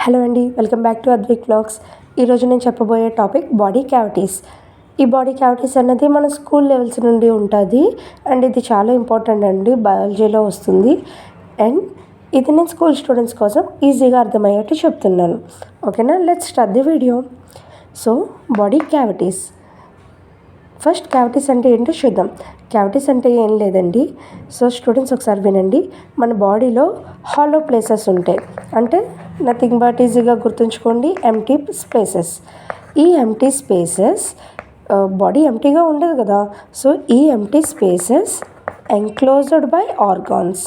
Hello అండి, welcome back to Advik vlogs. ఈరోజు నేను చెప్పబోయే టాపిక్ బాడీ క్యావిటీస్. ఈ బాడీ క్యావిటీస్ అనేది మన స్కూల్ లెవెల్స్ నుండి ఉంటుంది అండ్ ఇది చాలా ఇంపార్టెంట్ అండి, బయాలజీలో వస్తుంది. అండ్ ఇది నేను స్కూల్ స్టూడెంట్స్ కోసం ఈజీగా అర్థమయ్యేట్టు చెప్తున్నాను. ఓకేనా, let's start the video. So body cavities. First cavities అంటే ఏంటో చూద్దాం. క్యావిటీస్ అంటే ఏం లేదండి. సో స్టూడెంట్స్ ఒకసారి వినండి. మన బాడీలో హాలో ప్లేసెస్ ఉంటాయి, అంటే నథింగ్ బట్ ఈజీగా గుర్తుంచుకోండి, ఎంటీ స్పేసెస్. ఈ ఎంటీ స్పేసెస్, బాడీ ఎంటీగా ఉండదు కదా, సో ఈ empty spaces enclosed by organs,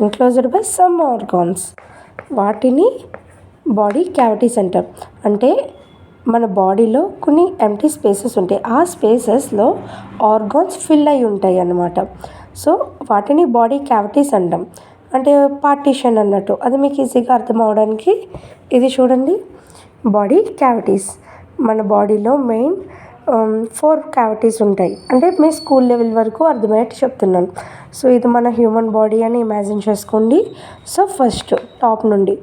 enclosed by some organs, వాటిని బాడీ క్యావిటీస్ అంటారు. అంటే మన బాడీలో కొన్ని ఎంటీ స్పేసెస్ ఉంటాయి, ఆ స్పేసెస్లో ఆర్గాన్స్ ఫిల్ అయి ఉంటాయి అన్నమాట. సో వాటిని బాడీ క్యావిటీస్ అంటాం, అంటే పార్టీషన్ అన్నట్టు. అది మీకు ఈజీగా అర్థం అవడానికి ఇది చూడండి. బాడీ క్యావిటీస్, మన బాడీలో మెయిన్ 4 క్యావిటీస్ ఉంటాయి. అంటే మీ స్కూల్ లెవెల్ వరకు అర్థమయ్యేట్టు చెప్తున్నాను. సో ఇది మన హ్యూమన్ బాడీ అని ఇమాజిన్ చేసుకోండి. సో ఫస్ట్ టాప్ నుండి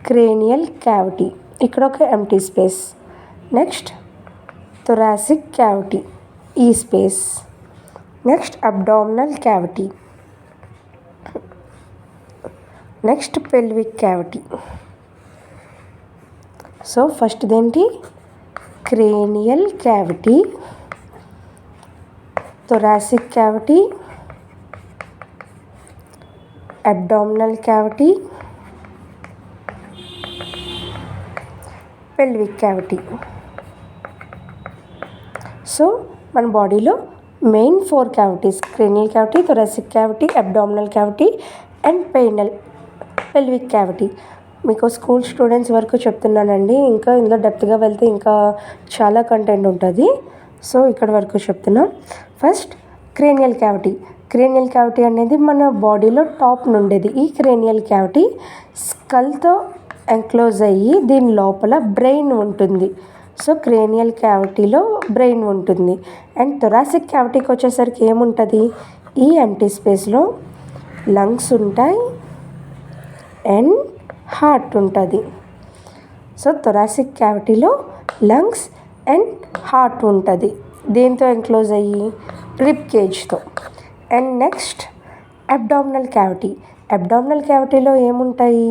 క్రేనియల్ క్యావిటీ, ఇక్కడ ఒక empty space. Next thoracic cavity, ఈ space. Next abdominal cavity. Next pelvic cavity. So first దేంటి cranial cavity, thoracic cavity, abdominal cavity, pelvic cavity. So మన బాడీలో main 4 cavities, cranial cavity, thoracic cavity, abdominal cavity and pelvic cavity. మీకు school students వరకు చెప్తున్నానండి, ఇంకా ఇందులో డెప్త్గా వెళ్తే ఇంకా చాలా కంటెంట్ ఉంటుంది. సో ఇక్కడ వరకు చెప్తున్నాం. First cranial cavity. Cranial cavity అనేది మన బాడీలో టాప్ నుండేది. ఈ క్రేనియల్ క్యావిటీ స్కల్తో ఎంక్లోజ్ అయ్యి దీని లోపల బ్రెయిన్ ఉంటుంది. సో క్రేనియల్ క్యావిటీలో బ్రెయిన్ ఉంటుంది. అండ్ థొరాసిక్ క్యావిటీకి వచ్చేసరికి ఏముంటుంది, ఈ ఎంటీ స్పేస్లో లంగ్స్ ఉంటాయి అండ్ హార్ట్ ఉంటుంది. సో థొరాసిక్ క్యావిటీలో లంగ్స్ అండ్ హార్ట్ ఉంటుంది, దేంతో ఎంక్లోజ్ అయ్యి రిబ్ కేజ్తో. And next abdominal cavity. Abdominal క్యావిటీలో ఏముంటాయి,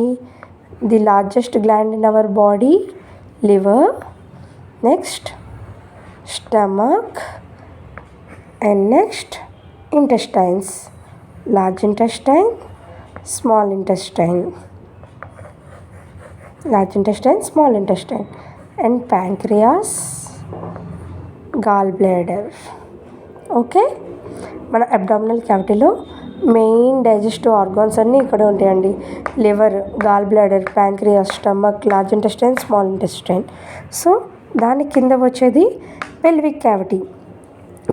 the largest gland in our body, liver. Next stomach and next intestines, large intestine, small intestine, large intestine, small intestine and pancreas, gall bladder. Okay, మన abdominal క్యావిటీలో main digestive organs అన్నీ ఇక్కడ ఉంటాయండి. Liver, gall bladder, pancreas, stomach, large intestine, small intestine. So దాని కింద వచ్చేది pelvic cavity.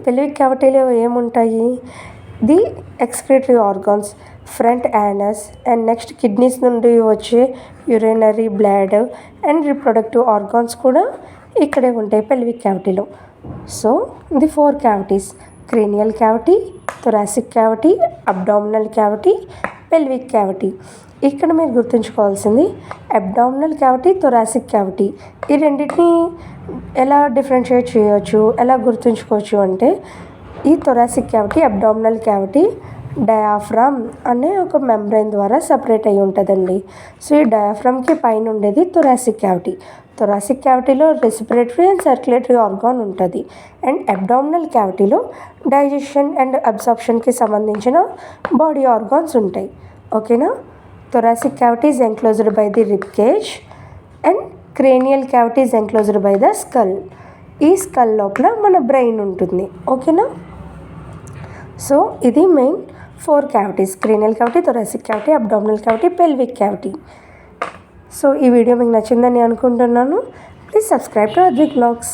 Pelvic క్యావిటీలో ఏముంటాయి, the excretory organs, front anus and next kidneys నుండి వచ్చే urinary, bladder and reproductive organs కూడా ఇక్కడే ఉంటాయి పెల్విక్ క్యావిటీలో. So the 4 cavities, cranial cavity, thoracic cavity, abdominal cavity, pelvic cavity. ఇక్కడ మీరు గుర్తుంచుకోవాల్సింది అబ్డామినల్ క్యావిటీ, థొరాసిక్ క్యావిటీ, ఈ రెండింటిని ఎలా డిఫరెన్షియేట్ చేయొచ్చు, ఎలా గుర్తుంచుకోవచ్చు అంటే, ఈ thoracic cavity, abdominal cavity diaphragm అనే ఒక మెంబ్రెయిన్ ద్వారా సపరేట్ అయి ఉంటుందండి. సో ఈ డయాఫ్రామ్కి పైన ఉండేది థొరాసిక్ క్యావిటీ. థొరాసిక్ క్యావిటీలో రెస్పిరేటరీ అండ్ సర్క్యులేటరీ ఆర్గాన్ ఉంటుంది. అండ్ అబ్డామినల్ క్యావిటీలో డైజెషన్ అండ్ అబ్సార్ప్షన్కి సంబంధించిన బాడీ ఆర్గాన్స్ ఉంటాయి. ఓకేనా, thoracic cavity is enclosed by the rib cage and cranial cavity is enclosed by the skull. ఈ స్కల్ లోపల మన బ్రెయిన్ ఉంటుంది. ఓకేనా, సో ఇది main 4 cavities, cranial cavity, thoracic cavity, abdominal cavity, pelvic cavity. So ఈ video మీకు నచ్చిందని అనుకుంటున్నాను. Please subscribe to Advik vlogs.